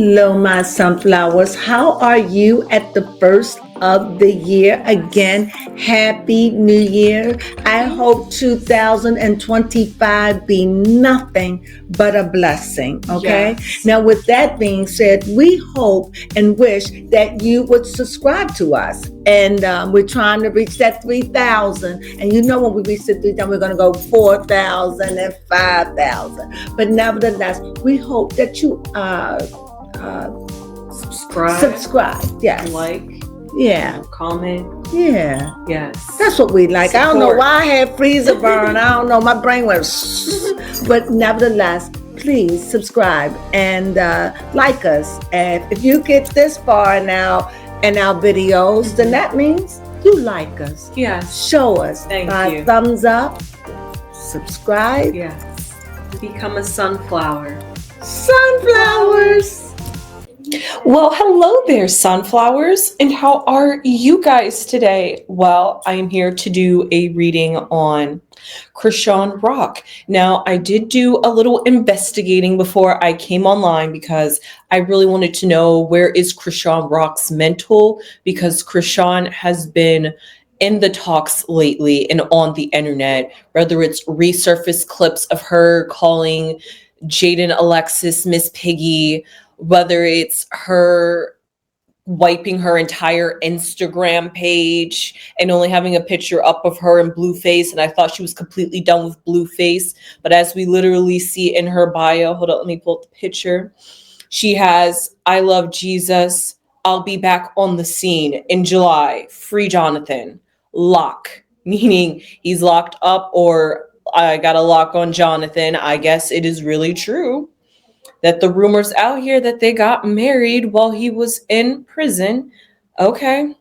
Hello, my sunflowers. How are you at the first of the year? Again, Happy New Year. I hope 2025 be nothing but a blessing. Okay. Yes. Now, with that being said, we hope and wish that you would subscribe to us. And we're trying to reach that 3,000. And you know, when we reach the 3,000, we're going to go 4,000 and 5,000. But nevertheless, we hope that you subscribe. Yes. Like. Yeah. Comment. Yeah. Yes. That's what we like. Support. I don't know why I had freezer burn. I don't know. My brain went. But nevertheless, please subscribe and like us. And if you get this far now in our videos, then that means you like us. Yes. Show us Thank you. Thumbs up, subscribe. Yes. Become a sunflower. Sunflowers. Well, hello there, sunflowers, and how are you guys today? Well, I am here to do a reading on Chrisean Rock. Now, I did do a little investigating before I came online because I really wanted to know where is Chrisean Rock's mental, because Chrisean has been in the talks lately and on the internet, whether it's resurfaced clips of her calling Jaden Alexis Miss Piggy, whether it's her wiping her entire Instagram page and only having a picture up of her in Blueface. And I thought she was completely done with Blueface. But as we literally see in her bio, hold on, let me pull up the picture. She has, I love Jesus. I'll be back on the scene in July. Free Jonathan. Lock, meaning he's locked up, or I got a lock on Jonathan. I guess it is really true that the rumors out here that they got married while he was in prison. Okay.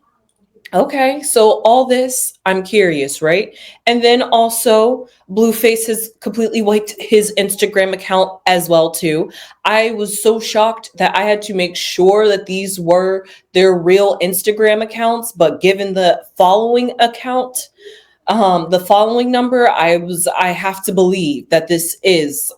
So all this, I'm curious, right? And then also Blueface has completely wiped his Instagram account as well too. I was so shocked that I had to make sure that these were their real Instagram accounts, but given the following account, the following number, I have to believe that this is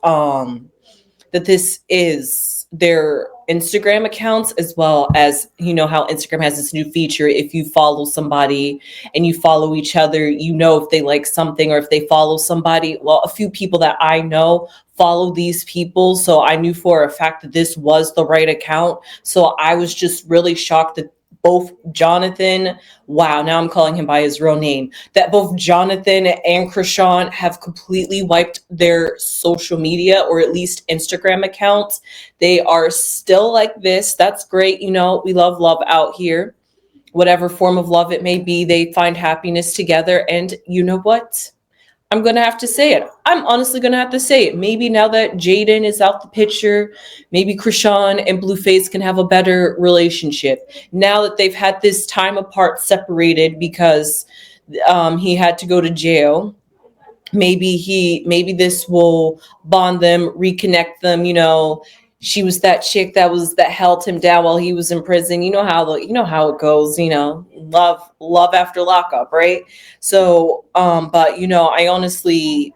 their Instagram accounts, as well as, you know, how Instagram has this new feature. If you follow somebody and you follow each other, you know if they like something or if they follow somebody. Well, a few people that I know follow these people, so I knew for a fact that this was the right account. So I was just really shocked that both Jonathan, wow, now I'm calling him by his real name, that both Jonathan and Chrisean have completely wiped their social media, or at least Instagram accounts. They are still like this. That's great. You know, we love love out here. Whatever form of love it may be, they find happiness together. And you know what? I'm going to have to say it. I'm honestly going to have to say it. Maybe now that Jaden is out the picture, maybe Chrisean and Blueface can have a better relationship. Now that they've had this time apart, separated because he had to go to jail, maybe this will bond them, reconnect them. You know, she was that chick that held him down while he was in prison. You know how it goes, you know, love after lockup, right? So, but you know, I'm honestly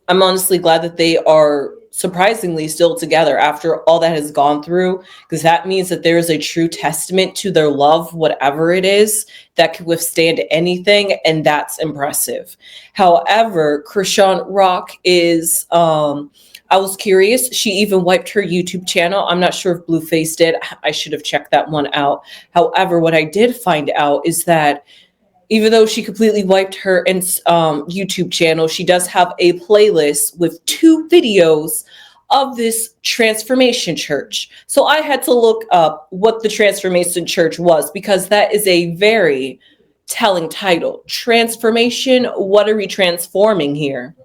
glad that they are surprisingly still together after all that has gone through, because that means that there is a true testament to their love, whatever it is, that can withstand anything, and that's impressive. However, Chrisean Rock is, I was curious. She even wiped her YouTube channel. I'm not sure if Blueface did. I should have checked that one out. However, what I did find out is that even though she completely wiped her YouTube channel, she does have a playlist with 2 videos of this Transformation Church. So I had to look up what the Transformation Church was, because that is a very telling title. Transformation, what are we transforming here?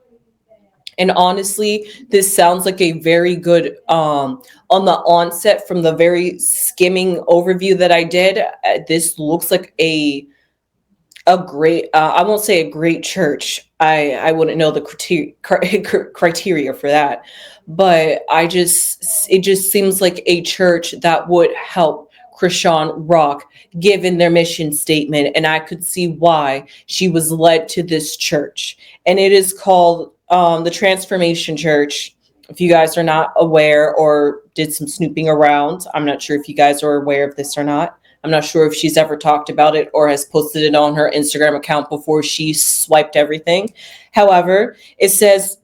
And honestly, this sounds like a very good, on the onset, from the very skimming overview that I did, this looks like a great, I won't say a great church. I wouldn't know the criteria for that, but it just seems like a church that would help Chrisean Rock, given their mission statement. And I could see why she was led to this church. And it is called the Transformation Church. If you guys are not aware or did some snooping around, I'm not sure if you guys are aware of this or not. I'm not sure if she's ever talked about it or has posted it on her Instagram account before she swiped everything. However, it says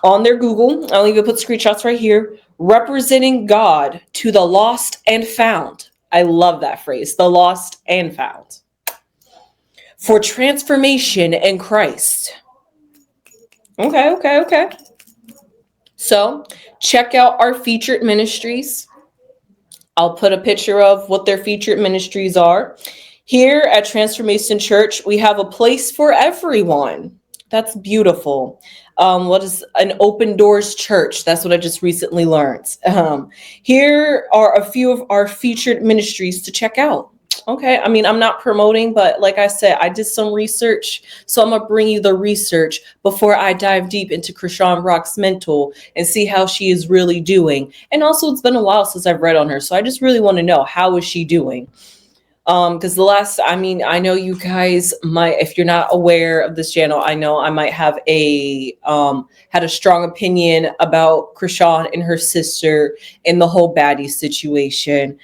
on their Google, I'll even put screenshots right here, representing God to the lost and found. I love that phrase, the lost and found. For transformation in Christ. Okay. So check out our featured ministries. I'll put a picture of what their featured ministries are. Here at Transformation Church, we have a place for everyone. That's beautiful. What is an open doors church? That's what I just recently learned. Here are a few of our featured ministries to check out. Okay, I mean, I'm not promoting, but like I said, I did some research. So I'm going to bring you the research before I dive deep into Chrisean Rock's mental and see how she is really doing. And also, it's been a while since I've read on her. So I just really want to know, how is she doing? Because I know you guys might, if you're not aware of this channel, I know I might have had a strong opinion about Chrisean and her sister in the whole baddie situation.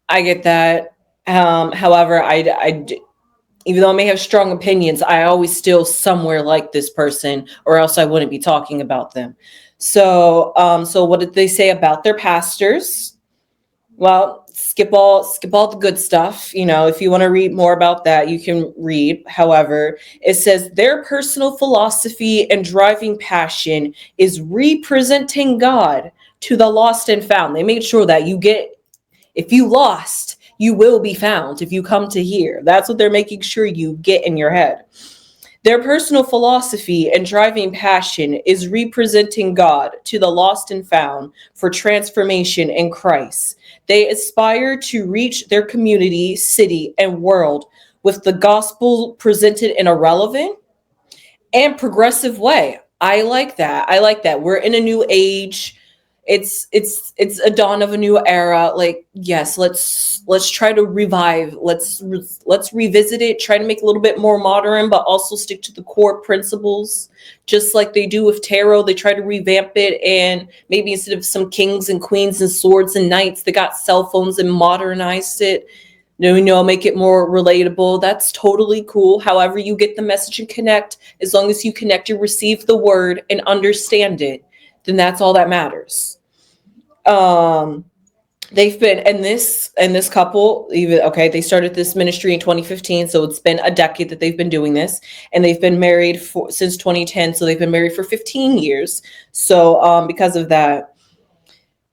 I get that. However, even though I may have strong opinions, I always still somewhere like this person, or else I wouldn't be talking about them. So what did they say about their pastors? Well, skip all the good stuff. You know, if you want to read more about that, you can read. However, it says their personal philosophy and driving passion is representing God to the lost and found. They made sure that if you lost, you will be found if you come to here. That's what they're making sure you get in your head. Their personal philosophy and driving passion is representing God to the lost and found for transformation in Christ. They aspire to reach their community, city, and world with the gospel presented in a relevant and progressive way. I like that. We're in a new age. It's a dawn of a new era. Like, yes, let's try to revive. Let's revisit it, try to make it a little bit more modern, but also stick to the core principles. Just like they do with tarot, they try to revamp it, and maybe instead of some kings and queens and swords and knights, they got cell phones and modernized it. Make it more relatable. That's totally cool. However you get the message and connect, as long as you connect and receive the word and understand it, then that's all that matters. They've been, and this couple, they started this ministry in 2015, so it's been a decade that they've been doing this, and they've been married since 2010, so they've been married for 15 years. So because of that,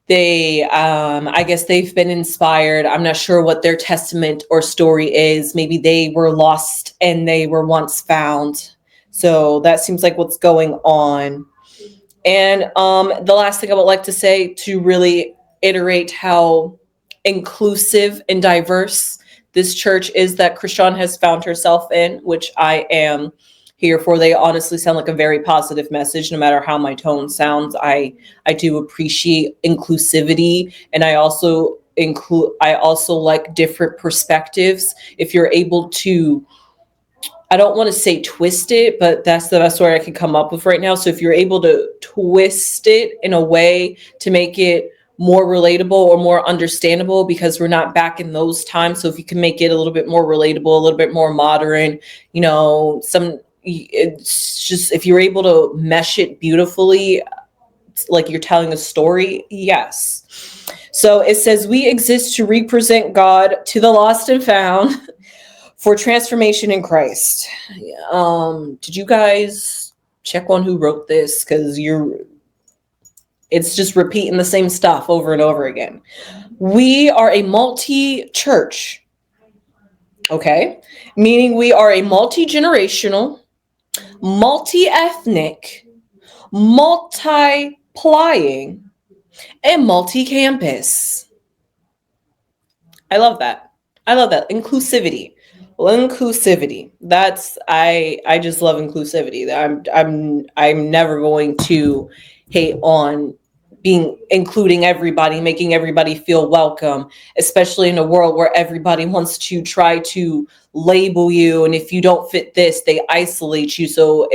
I guess they've been inspired. I'm not sure what their testament or story is. Maybe they were lost and they were once found. So that seems like what's going on. And the last thing I would like to say, to really iterate how inclusive and diverse this church is that Chrisean has found herself in, which I am here for. They honestly sound like a very positive message, no matter how my tone sounds. I do appreciate inclusivity, and I also like different perspectives. If you're able to, I don't want to say twist it, but that's the best word I can come up with right now. So if you're able to twist it in a way to make it more relatable or more understandable, because we're not back in those times. So if you can make it a little bit more relatable, a little bit more modern, it's just, if you're able to mesh it beautifully, like you're telling a story. Yes. So it says, we exist to represent God to the lost and found for transformation in Christ. Did you guys check on who wrote this? Because it's just repeating the same stuff over and over again. We are a multi-church, okay? Meaning we are a multi-generational, multi-ethnic, multi-plying, and multi-campus. I love that. Inclusivity. That's, I just love inclusivity. I'm never going to hate on including everybody, making everybody feel welcome, especially in a world where everybody wants to try to label you, and if you don't fit this, they isolate you. So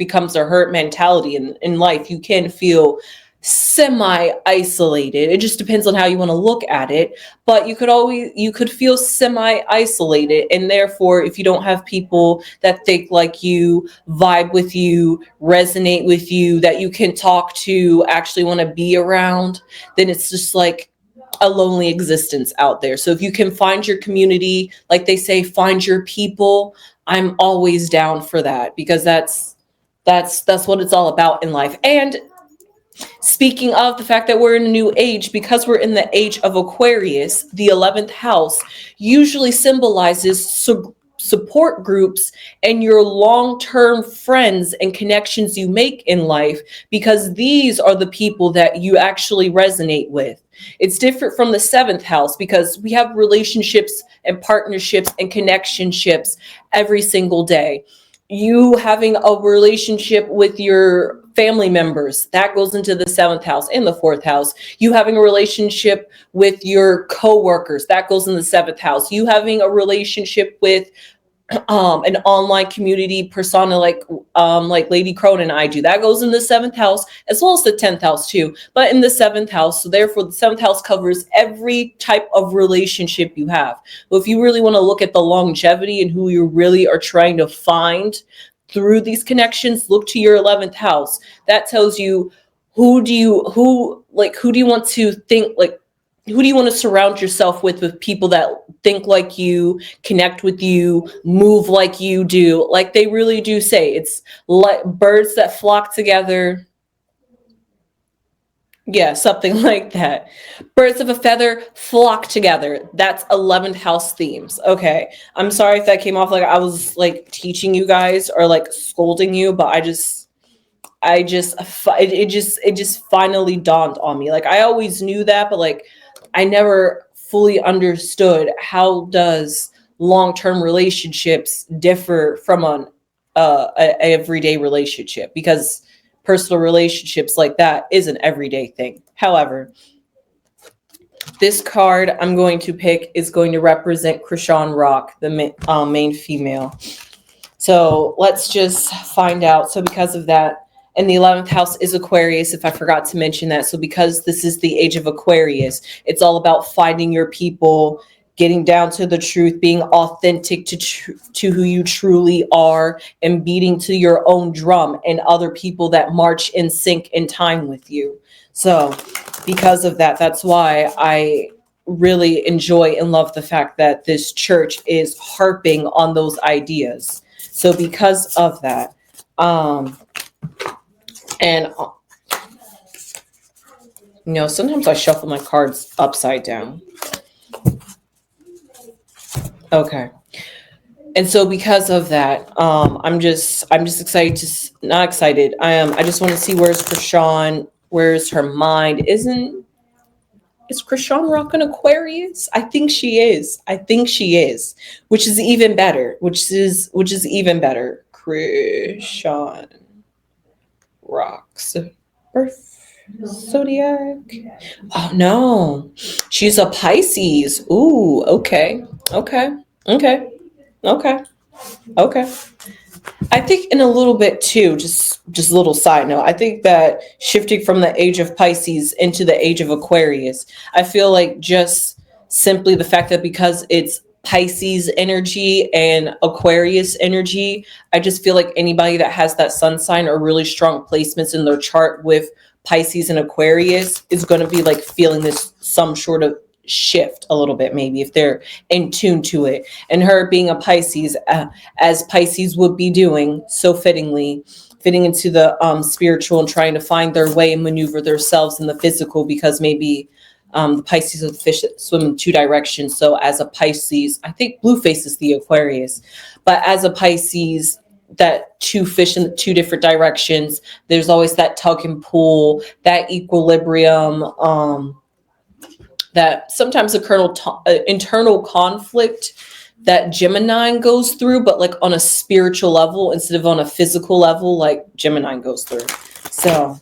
becomes a hurt mentality in life. You can feel semi-isolated. It just depends on how you want to look at it. But you could feel semi-isolated. And therefore, if you don't have people that think like you, vibe with you, resonate with you, that you can talk to, actually want to be around, then it's just like a lonely existence out there. So if you can find your community, like they say, find your people, I'm always down for that, because that's what it's all about in life. And speaking of the fact that we're in a new age, because we're in the age of Aquarius, the 11th house usually symbolizes support groups and your long-term friends and connections you make in life, because these are the people that you actually resonate with. It's different from the 7th house, because we have relationships and partnerships and connectionships every single day. You having a relationship with your family members, that goes into the 7th house and the 4th house. You having a relationship with your coworkers, that goes in the 7th house. You having a relationship with an online community persona like Lady Crone and I do, that goes in the 7th house, as well as the 10th house too, but in the 7th house. So therefore the 7th house covers every type of relationship you have. But if you really want to look at the longevity and who you really are trying to find through these connections, look to your 11th house. That tells you who do you want to think, like, who do you want to surround yourself with people that think like you, connect with you, move like you do. Like they really do say, it's like birds that flock together. Yeah, something like that. Birds of a feather flock together. That's 11th house themes. Okay. I'm sorry if that came off like I was like teaching you guys or like scolding you, but it just finally dawned on me. Like I always knew that, but like I never fully understood how does long-term relationships differ from an everyday relationship, because personal relationships like that is an everyday thing. However, this card I'm going to pick is going to represent Chrisean Rock, the main female. So let's just find out. So because of that, and the 11th house is Aquarius, if I forgot to mention that. So because this is the age of Aquarius, it's all about finding your people, getting down to the truth, being authentic to who you truly are, and beating to your own drum and other people that march in sync in time with you. So because of that, that's why I really enjoy and love the fact that this church is harping on those ideas. So because of that, and sometimes I shuffle my cards upside down. Okay. And so because of that, I'm just excited not excited. I just want to see where's Chrisean, where's her mind. Is Chrisean Rock an Aquarius? I think she is. Which is even better. Chrisean Rock's birth zodiac. Oh no, she's a Pisces. Ooh, okay. I think in a little bit too, just a little side note, I think that shifting from the age of Pisces into the age of Aquarius, I feel like just simply the fact that because it's Pisces energy and Aquarius energy, I just feel like anybody that has that sun sign or really strong placements in their chart with Pisces and Aquarius is going to be like feeling this some sort of shift a little bit, maybe if they're in tune to it. And her being a Pisces, as Pisces would be doing so fitting into the spiritual and trying to find their way and maneuver themselves in the physical, because maybe the Pisces are the fish that swim in two directions. So as a Pisces, I think Blueface is the Aquarius, but as a Pisces, that two fish in two different directions, there's always that tug and pull, that equilibrium, that sometimes internal conflict that Gemini goes through, but like on a spiritual level instead of on a physical level, like Gemini goes through. So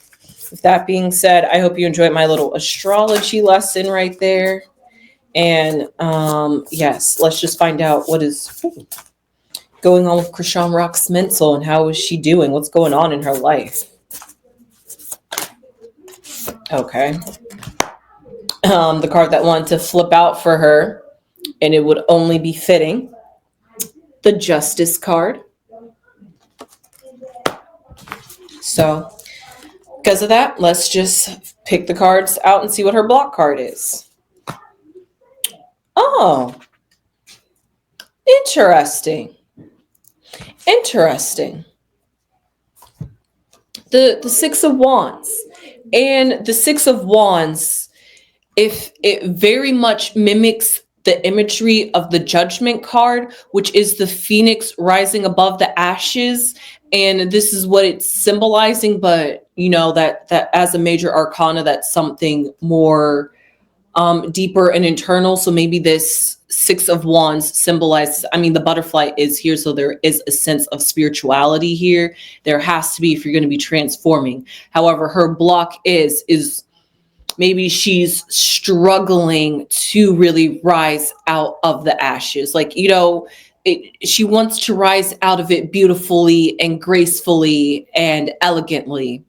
with that being said, I hope you enjoyed my little astrology lesson right there. And yes, let's just find out what is going on with Chrisean Rock's mental and how is she doing? What's going on in her life? Okay. The card that wanted to flip out for her, and it would only be fitting, the Justice card. So because of that, let's just pick the cards out and see what her block card is. Oh, interesting. Interesting. The Six of Wands. And the Six of Wands, if it very much mimics the imagery of the Judgment card, which is the phoenix rising above the ashes. And this is what it's symbolizing, but you know that as a major arcana, that's something more deeper and internal. So maybe this Six of Wands symbolizes, I mean, the butterfly is here, so there is a sense of spirituality here. There has to be if you're going to be transforming. However, her block is maybe she's struggling to really rise out of the ashes. Like, you know, she wants to rise out of it beautifully and gracefully and elegantly.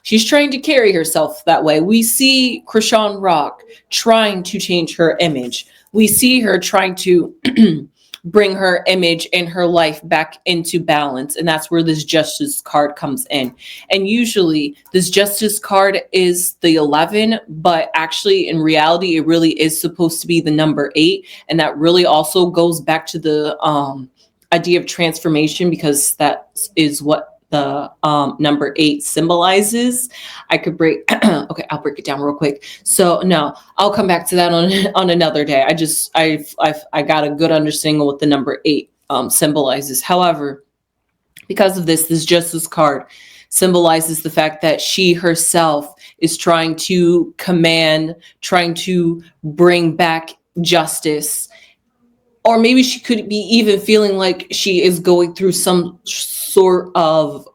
She's trying to carry herself that way. We see Chrisean Rock trying to change her image. We see her trying to bring her image and her life back into balance. And that's where this Justice card comes in. And usually this Justice card is the 11, but actually in reality, it really is supposed to be the number 8. And that really also goes back to the idea of transformation, because that is what the number 8 symbolizes. I could break okay, I'll break it down real quick. So no, I'll come back to that on another day. I got a good understanding of what the number 8 symbolizes. However, because of this Justice card symbolizes the fact that she herself is trying to command, trying to bring back justice. Or maybe she could be even feeling like she is going through some sort of,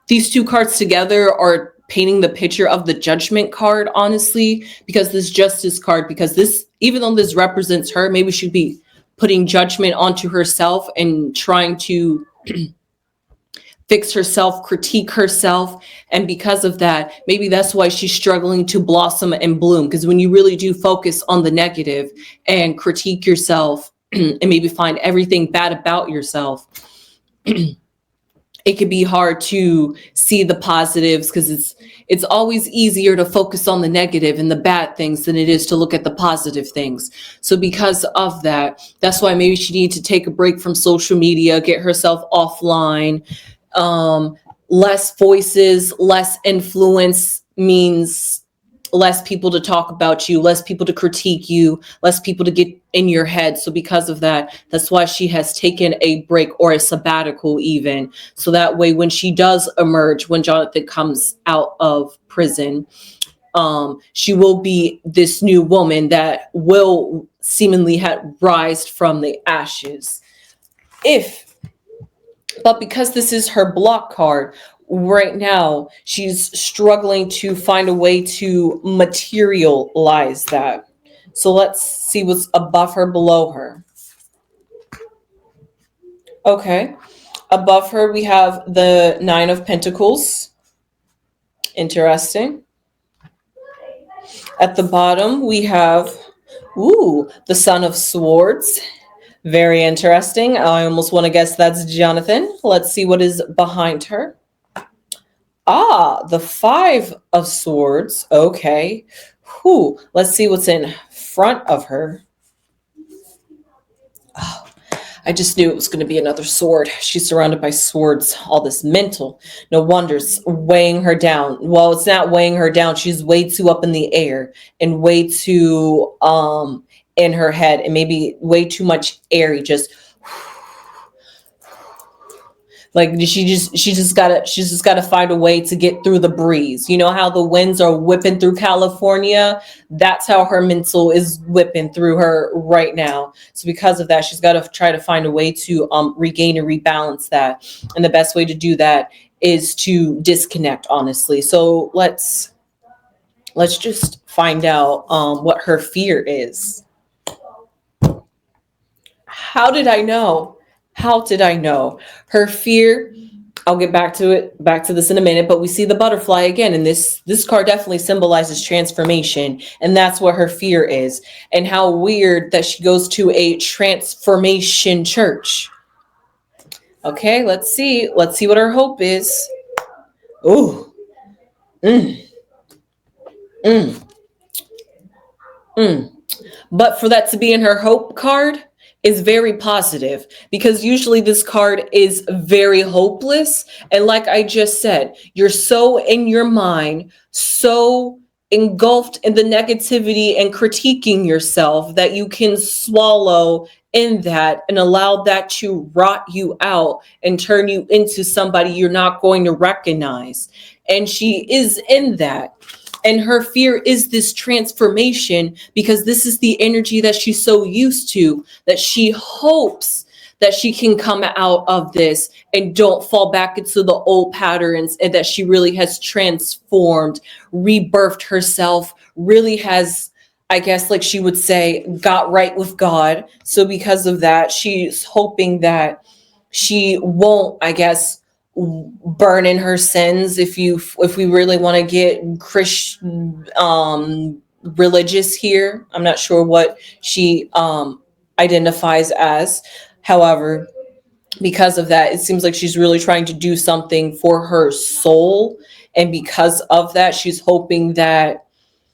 these two cards together are painting the picture of the Judgment card, honestly, because this Justice card, because this, even though this represents her, maybe she'd be putting judgment onto herself and trying to fix herself, critique herself. And because of that, maybe that's why she's struggling to blossom and bloom. Because when you really do focus on the negative and critique yourself and maybe find everything bad about yourself, it can be hard to see the positives, because it's always easier to focus on the negative and the bad things than it is to look at the positive things. So because of that, that's why maybe she needs to take a break from social media, get herself offline. Less voices, less influence means less people to talk about you, less people to critique you, less people to get in your head. So because of that, that's why she has taken a break, or a sabbatical even. So that way, when she does emerge, when Jonathan comes out of prison, she will be this new woman that will seemingly have rised from the ashes. But because this is her block card, right now, she's struggling to find a way to materialize that. So let's see what's above her, below her. Okay. Above her, we have the Nine of Pentacles. Interesting. At the bottom, we have, the Son of Swords. Very interesting. I almost want to guess that's Jonathan. Let's see what is behind her. The Five of Swords. Okay. Let's see what's in front of her. Oh, I just knew it was going to be another sword. She's surrounded by swords, all this mental. No wonder it's weighing her down. Well, it's not weighing her down. She's way too up in the air and way too in her head, and maybe way too much airy, just like she's just gotta find a way to get through the breeze. You know how the winds are whipping through California? That's how her mental is whipping through her right now. So because of that, she's got to try to find a way to regain and rebalance that. And the best way to do that is to disconnect, honestly. So let's just find out what her fear is. How did I know? How did I know? Her fear, I'll get back to this in a minute, but we see the butterfly again, and this card definitely symbolizes transformation, and that's what her fear is. And how weird that she goes to a transformation church. Okay, let's see. Let's see what her hope is. Ooh. Mm, mm, mm. But for that to be in her hope card is very positive, because usually this card is very hopeless. And like I just said, you're so in your mind, so engulfed in the negativity and critiquing yourself that you can swallow in that and allow that to rot you out and turn you into somebody you're not going to recognize. And she is in that. And her fear is this transformation, because this is the energy that she's so used to, that she hopes that she can come out of this and don't fall back into the old patterns, and that she really has transformed, rebirthed herself, really has, I guess, like she would say, got right with God. So because of that, she's hoping that she won't, I guess, burn in her sins, if we really want to get Christian religious here. I'm not sure what she identifies as. However, because of that, it seems like she's really trying to do something for her soul, and because of that, she's hoping that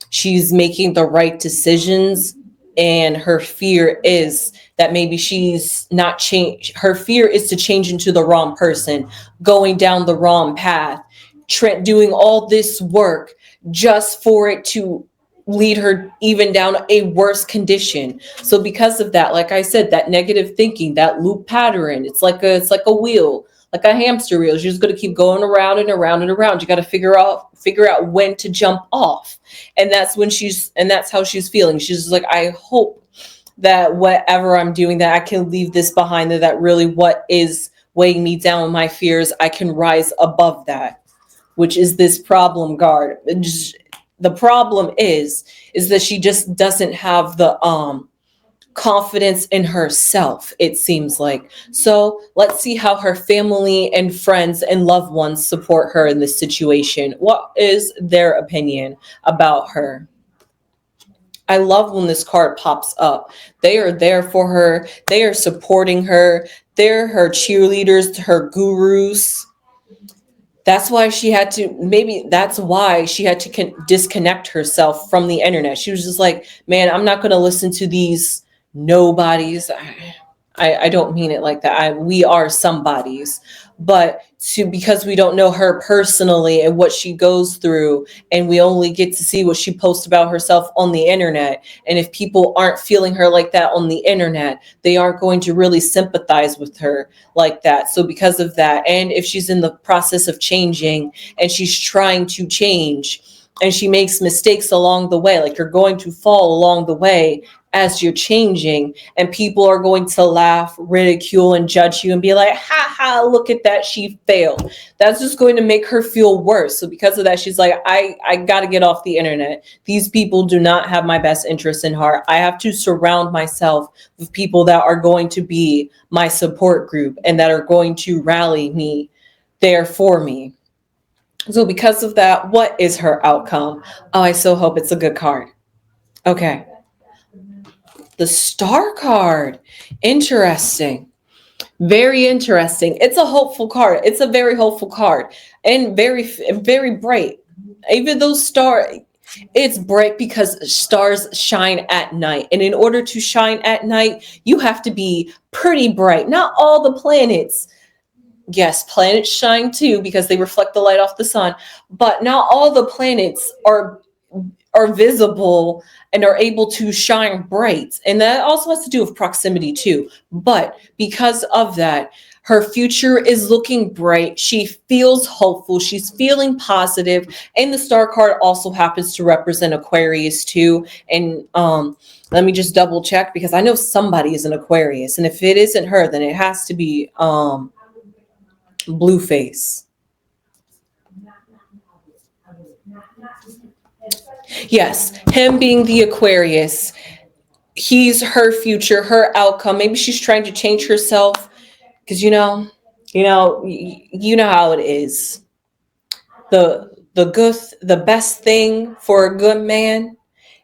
she's making the right decisions. And her fear is that maybe she's not change. Her fear is to change into the wrong person, going down the wrong path, doing all this work just for it to lead her even down a worse condition. So because of that, like I said, that negative thinking, that loop pattern, it's like a wheel, like a hamster wheel. You're just going to keep going around and around and around. You got to figure out when to jump off. And that's how she's feeling. She's just like, I hope that whatever I'm doing, that I can leave this behind, that really what is weighing me down with my fears, I can rise above that, which is this problem card. The problem is that she just doesn't have the confidence in herself, it seems like. So let's see how her family and friends and loved ones support her in this situation. What is their opinion about her? I love when this card pops up. They are there for her. They are supporting her. They're her cheerleaders, her gurus. That's why she had to disconnect herself from the internet. She was just like, man, I'm not going to listen to these nobodies. I don't mean it like that. We are somebodies, but because we don't know her personally and what she goes through, and we only get to see what she posts about herself on the internet. And if people aren't feeling her like that on the internet, they aren't going to really sympathize with her like that. So because of that, and if she's in the process of changing and she's trying to change and she makes mistakes along the way, like you're going to fall along the way as you're changing, and people are going to laugh, ridicule, and judge you and be like, ha ha, look at that, she failed. That's just going to make her feel worse. So because of that, she's like, I got to get off the internet. These people do not have my best interests in heart. I have to surround myself with people that are going to be my support group and that are going to rally me there for me. So because of that, what is her outcome? Oh, I so hope it's a good card. Okay. The Star card. Interesting. Very interesting. It's a hopeful card. It's a very hopeful card, and very, very bright. Even though it's bright because stars shine at night. And in order to shine at night, you have to be pretty bright. Not all the planets. Yes, planets shine too because they reflect the light off the sun, but not all the planets are visible and are able to shine bright. And that also has to do with proximity too. But because of that, her future is looking bright. She feels hopeful. She's feeling positive. And the Star card also happens to represent Aquarius too. And let me just double check, because I know somebody is an Aquarius. And if it isn't her, then it has to be Blueface. Yes, him being the Aquarius, he's her future, her outcome. Maybe she's trying to change herself because you know how it is. The best thing for a good man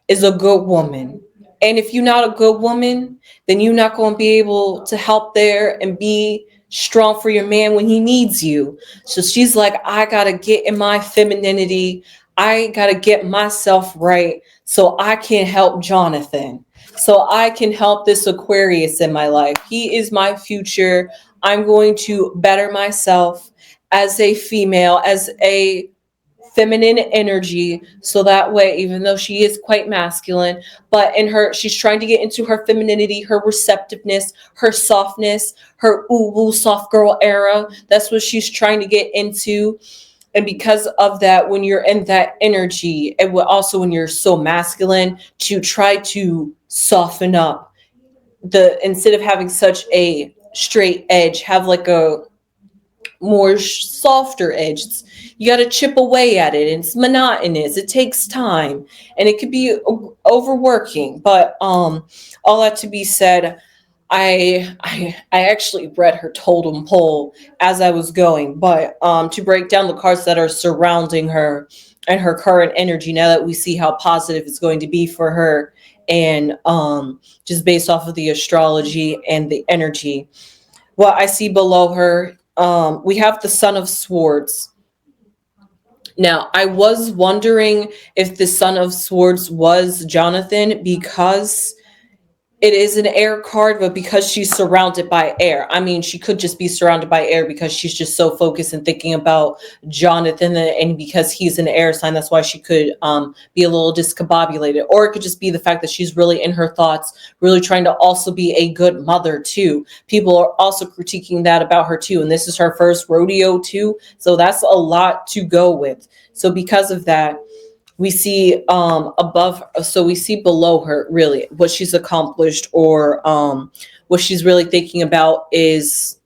is a good woman. And if you're not a good woman, then you're not going to be able to help there and be strong for your man when he needs you. So she's like, I got to get in my femininity. I got to get myself right so I can help Jonathan. So I can help this Aquarius in my life. He is my future. I'm going to better myself as a female, as a feminine energy, so that way, even though she is quite masculine, but in her, she's trying to get into her femininity, her receptiveness, her softness, her ooh woo soft girl era. That's what she's trying to get into. And because of that, when you're in that energy, and also when you're so masculine, to try to soften up, the instead of having such a straight edge, have like a more softer edge. You got to chip away at it, and it's monotonous. It takes time, and it could be overworking. But all that to be said, I actually read her totem pole as I was going, but to break down the cards that are surrounding her and her current energy, now that we see how positive it's going to be for her, and just based off of the astrology and the energy, what I see below her, we have the Son of Swords. Now, I was wondering if the Son of Swords was Jonathan, because it is an air card, but because she's surrounded by air. I mean, she could just be surrounded by air because she's just so focused and thinking about Jonathan, and because he's an air sign, that's why she could be a little discombobulated. Or it could just be the fact that she's really in her thoughts, really trying to also be a good mother too. People are also critiquing that about her too, and this is her first rodeo too, so that's a lot to go with. So because of that, we see we see below her really what she's accomplished, or what she's really thinking about is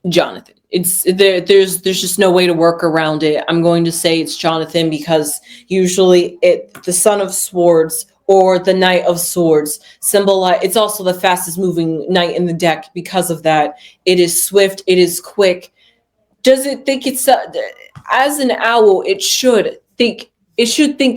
Jonathan. It's there's just no way to work around it. I'm going to say it's Jonathan, because usually the Son of Swords or the Knight of Swords symbolize, it's also the fastest moving knight in the deck. Because of that, it is swift, it is quick. Does it think it's as an owl, it should think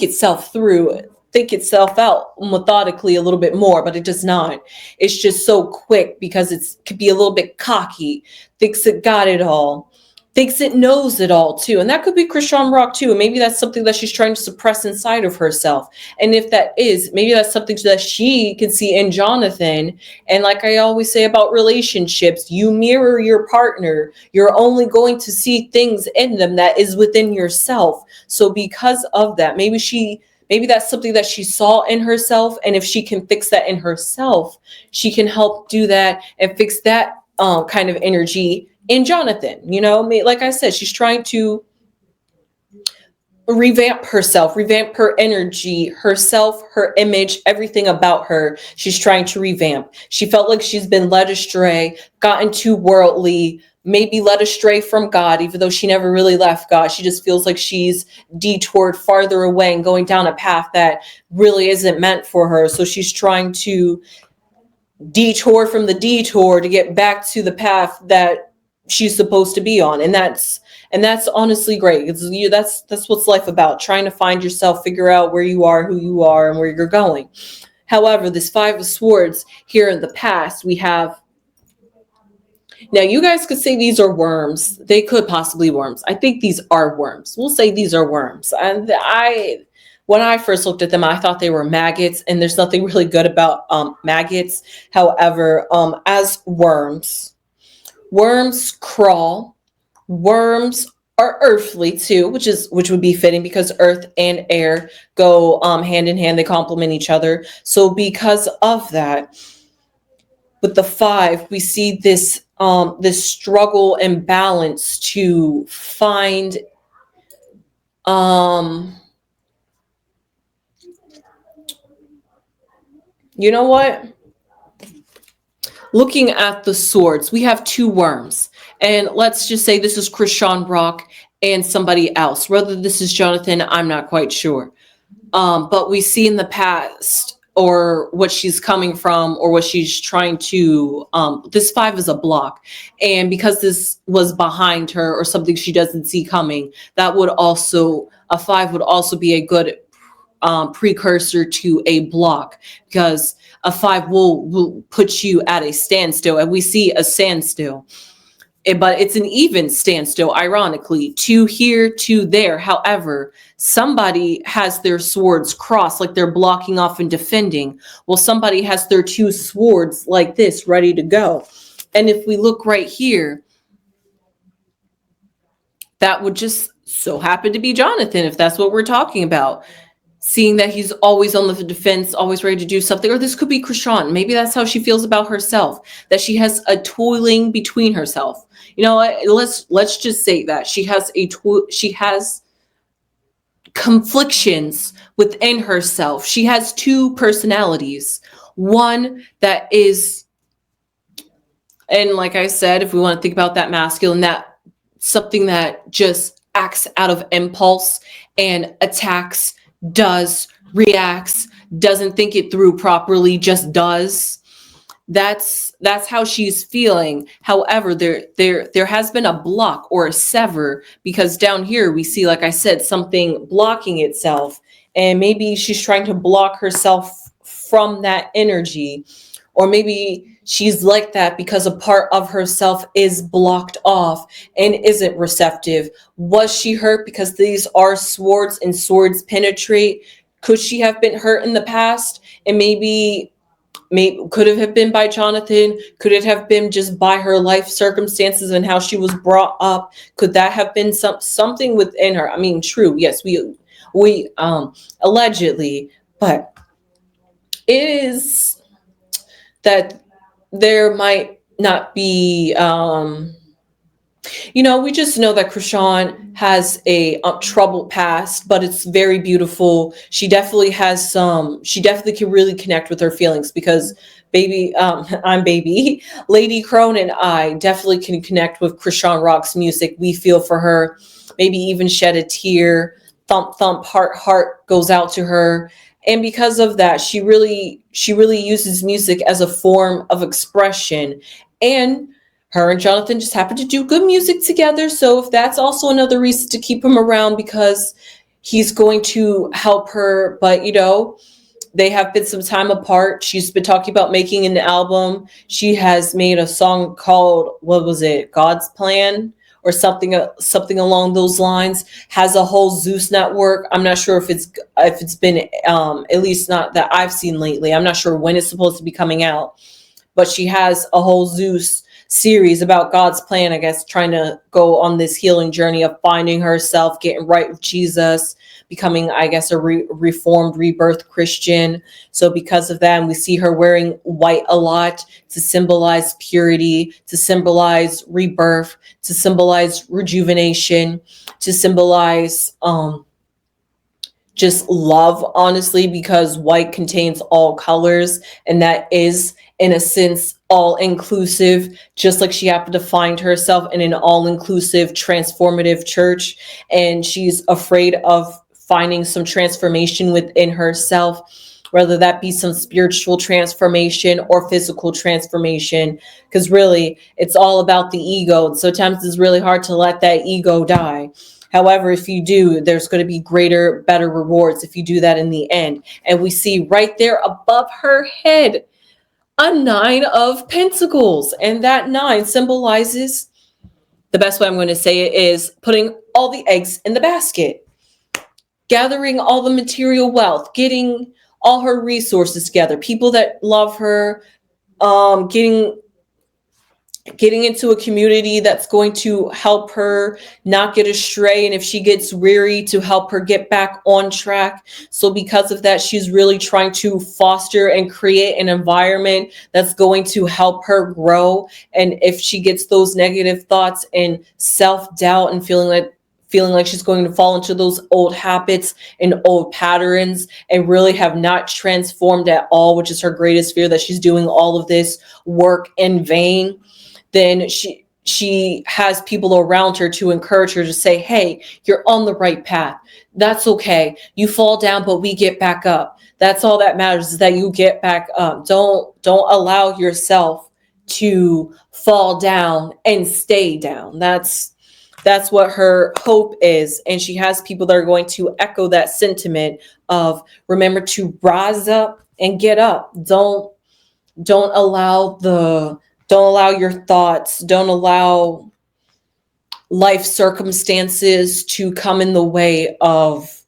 itself through, think itself out methodically a little bit more, but it does not. It's just so quick because it could be a little bit cocky, thinks it got it all, thinks it knows it all too. And that could be Chrisean Rock too. And maybe that's something that she's trying to suppress inside of herself. And if that is, maybe that's something that she can see in Jonathan. And like I always say about relationships, you mirror your partner. You're only going to see things in them that is within yourself. So because of that, maybe that's something that she saw in herself. And if she can fix that in herself, she can help do that and fix that kind of energy in Jonathan. Like I said, she's trying to revamp herself, revamp her energy, herself, her image, everything about her. She's trying to revamp. She felt like she's been led astray, gotten too worldly, maybe led astray from God, even though she never really left God. She just feels like she's detoured farther away and going down a path that really isn't meant for her. So she's trying to detour from the detour to get back to the path that she's supposed to be on. And that's honestly great. That's what's life about, trying to find yourself, figure out where you are, who you are, and where you're going. However, this Five of Swords here in the past, we have, now you guys could say these are worms. They could possibly worms. I think these are worms. We'll say these are worms. And when I first looked at them, I thought they were maggots, and there's nothing really good about maggots. However, as worms crawl. Worms are earthly too, which would be fitting, because earth and air go hand in hand. They complement each other. So because of that, with the five, we see this struggle and balance to find you know what? Looking at the swords, we have two worms. And let's just say this is Chrisean Rock and somebody else. Whether this is Jonathan, I'm not quite sure. But we see in the past or what she's coming from, or what she's trying to, this 5 is a block. And because this was behind her or something she doesn't see coming, that would also, a 5 would also be a good precursor to a block, because a 5 will put you at a standstill, and we see a standstill. But it's an even standstill, ironically, 2 here, 2 there. However, somebody has their swords crossed, like they're blocking off and defending. Well, somebody has their 2 swords like this, ready to go. And if we look right here, that would just so happen to be Jonathan, if that's what we're talking about. Seeing that he's always on the defense, always ready to do something. Or this could be Chrisean. Maybe that's how she feels about herself, that she has a toiling between herself. You know, let's just say that she has conflictions within herself. She has 2 personalities. One that is, and like I said, if we want to think about that masculine, that something that just acts out of impulse and attacks, does, reacts, doesn't think it through properly, just does. That's how she's feeling. However, there has been a block or a sever, because down here we see, like I said, something blocking itself, and maybe she's trying to block herself from that energy, or maybe she's like that because a part of herself is blocked off and isn't receptive. Was she hurt because these are swords and swords penetrate? Could she have been hurt in the past, and maybe could it have been by Jonathan? Could it have been just by her life circumstances and how she was brought up? Could that have been something within her? I mean, true, yes, we allegedly, but it is that there might not be, we just know that Chrisean has a troubled past, but it's very beautiful. She definitely can really connect with her feelings, because I'm baby, Lady Crone and I definitely can connect with Chrisean Rock's music. We feel for her, maybe even shed a tear, thump, thump, heart goes out to her. And because of that, she really uses music as a form of expression. And her and Jonathan just happen to do good music together. So if that's also another reason to keep him around, because he's going to help her. But, they have been some time apart. She's been talking about making an album. She has made a song called, what was it, God's Plan? Or something along those lines. Has a whole Zeus network. I'm not sure if it's been at least not that I've seen lately. I'm not sure when it's supposed to be coming out, but she has a whole Zeus series about God's plan, I guess, trying to go on this healing journey of finding herself, getting right with Jesus, becoming, I guess, a reformed, rebirth Christian. So because of that, and we see her wearing white a lot to symbolize purity, to symbolize rebirth, to symbolize rejuvenation, to symbolize just love, honestly, because white contains all colors, and that is, in a sense, all-inclusive, just like she happened to find herself in an all-inclusive, transformative church, and she's afraid of finding some transformation within herself, whether that be some spiritual transformation or physical transformation, because really, it's all about the ego, and sometimes it's really hard to let that ego die. However, if you do, there's going to be greater, better rewards if you do that in the end. And we see right there above her head a 9 of Pentacles. And that 9 symbolizes, the best way I'm going to say it is putting all the eggs in the basket, gathering all the material wealth, getting all her resources together, people that love her, getting into a community that's going to help her not get astray, and if she gets weary, to help her get back on track. So because of that, she's really trying to foster and create an environment that's going to help her grow. And if she gets those negative thoughts and self-doubt and feeling like she's going to fall into those old habits and old patterns and really have not transformed at all, which is her greatest fear, that she's doing all of this work in vain, then she has people around her to encourage her, to say, hey, you're on the right path. That's okay. You fall down, but we get back up. That's all that matters, is that you get back up. Don't allow yourself to fall down and stay down. That's what her hope is. And she has people that are going to echo that sentiment of, remember to rise up and get up. Don't allow your thoughts, don't allow life circumstances to come in the way of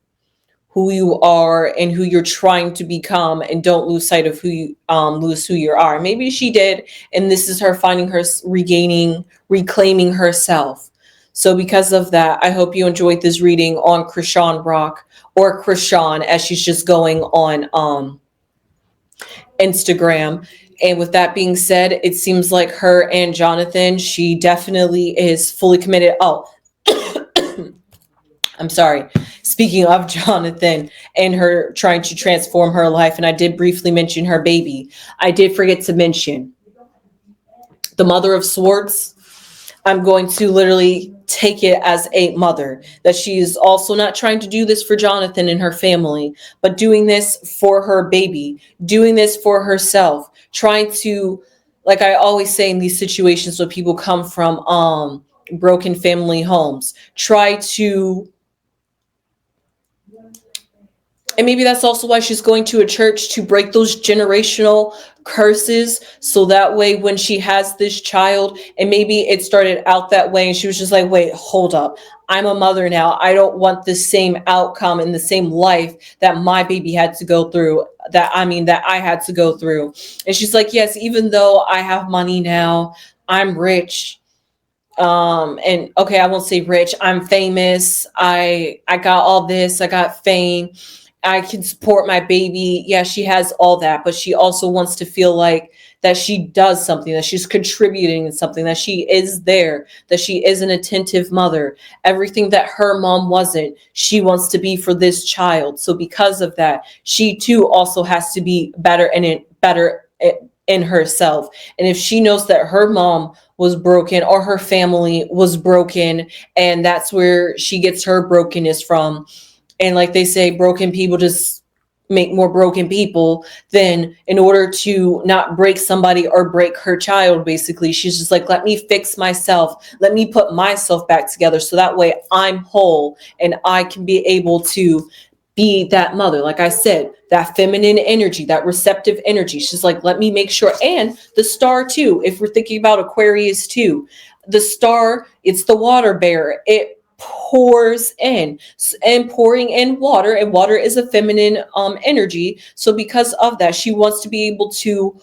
who you are and who you're trying to become, and don't lose sight of who you are. Maybe she did, and this is her finding her reclaiming herself. So because of that, I hope you enjoyed this reading on Chrisean Rock, or Chrisean as she's just going on Instagram. And with that being said, it seems like her and Jonathan, she definitely is fully committed. Oh, I'm sorry. Speaking of Jonathan and her trying to transform her life, and I did briefly mention her baby, I did forget to mention the Mother of Swords. I'm going to literally take it as a mother, that she is also not trying to do this for Jonathan and her family, but doing this for her baby, doing this for herself, trying to, like I always say in these situations when people come from broken family homes, try to. And maybe that's also why she's going to a church, to break those generational curses. So that way, when she has this child, and maybe it started out that way, and she was just like, wait, hold up. I'm a mother now. I don't want the same outcome and the same life that my baby had to go through, that I had to go through. And she's like, yes, even though I have money now, I'm rich. And okay, I won't say rich. I'm famous. I got all this. I got fame. I can support my baby. Yeah, she has all that, but she also wants to feel like that she does something, that she's contributing in something, that she is there, that she is an attentive mother. Everything that her mom wasn't, she wants to be for this child. So because of that, she too also has to be better in herself. And if she knows that her mom was broken, or her family was broken, and that's where she gets her brokenness from, and like they say, broken people just make more broken people, then in order to not break somebody or break her child, basically, she's just like, let me fix myself. Let me put myself back together, so that way I'm whole and I can be able to be that mother. Like I said, that feminine energy, that receptive energy. She's like, let me make sure. And the star too, if we're thinking about Aquarius too, the star, it's the water bearer. It pours in, and pouring in water, and water is a feminine energy. So because of that, she wants to be able to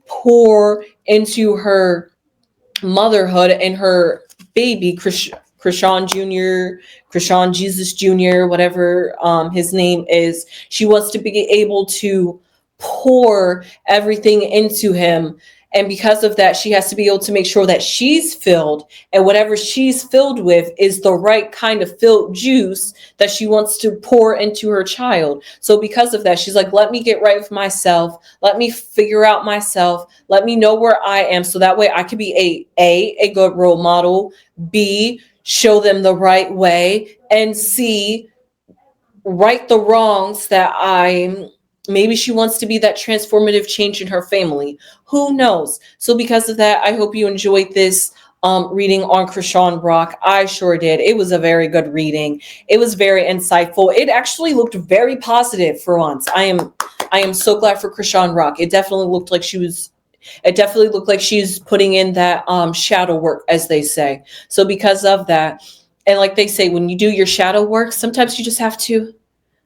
pour into her motherhood and her baby, Chrisean Jr., Chrisean Jesus Jr., whatever his name is. She wants to be able to pour everything into him. And because of that, she has to be able to make sure that she's filled, and whatever she's filled with is the right kind of filled juice that she wants to pour into her child. So because of that, she's like, let me get right with myself. Let me figure out myself. Let me know where I am, so that way I can be a good role model, B, show them the right way, and C, right the wrongs that maybe she wants to be that transformative change in her family. Who knows? So because of that, I hope you enjoyed this reading on Chrisean Rock. I sure did. It was a very good reading. It was very insightful. It actually looked very positive for once. I am so glad for Chrisean Rock. It definitely looked like she's putting in that shadow work, as they say. So because of that, and like they say, when you do your shadow work, sometimes you just have to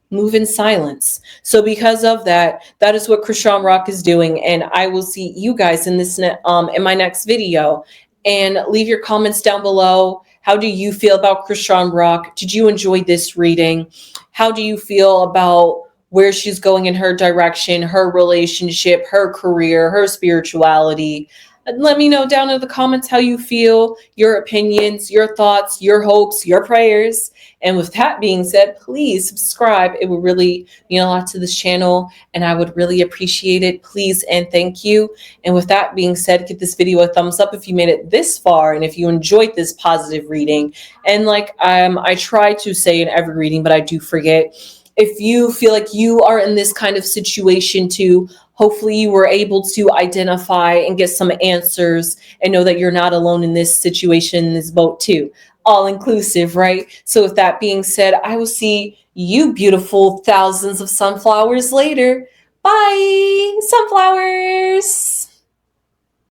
move in silence. So because of that, that is what Chrisean Rock is doing. And I will see you guys in my next video. And leave your comments down below. How do you feel about Chrisean Rock? Did you enjoy this reading? How do you feel about where she's going in her direction, her relationship, her career, her spirituality? Let me know down in the comments how you feel, your opinions, your thoughts, your hopes, your prayers. And with that being said, please subscribe. It would really mean a lot to this channel, and I would really appreciate it. Please and thank you. And with that being said, give this video a thumbs up if you made it this far, and if you enjoyed this positive reading. And like I try to say in every reading, but I do forget, if you feel like you are in this kind of situation too, hopefully you were able to identify and get some answers and know that you're not alone in this situation, in this boat too. All inclusive, right? So with that being said, I will see you beautiful thousands of sunflowers later. Bye, sunflowers.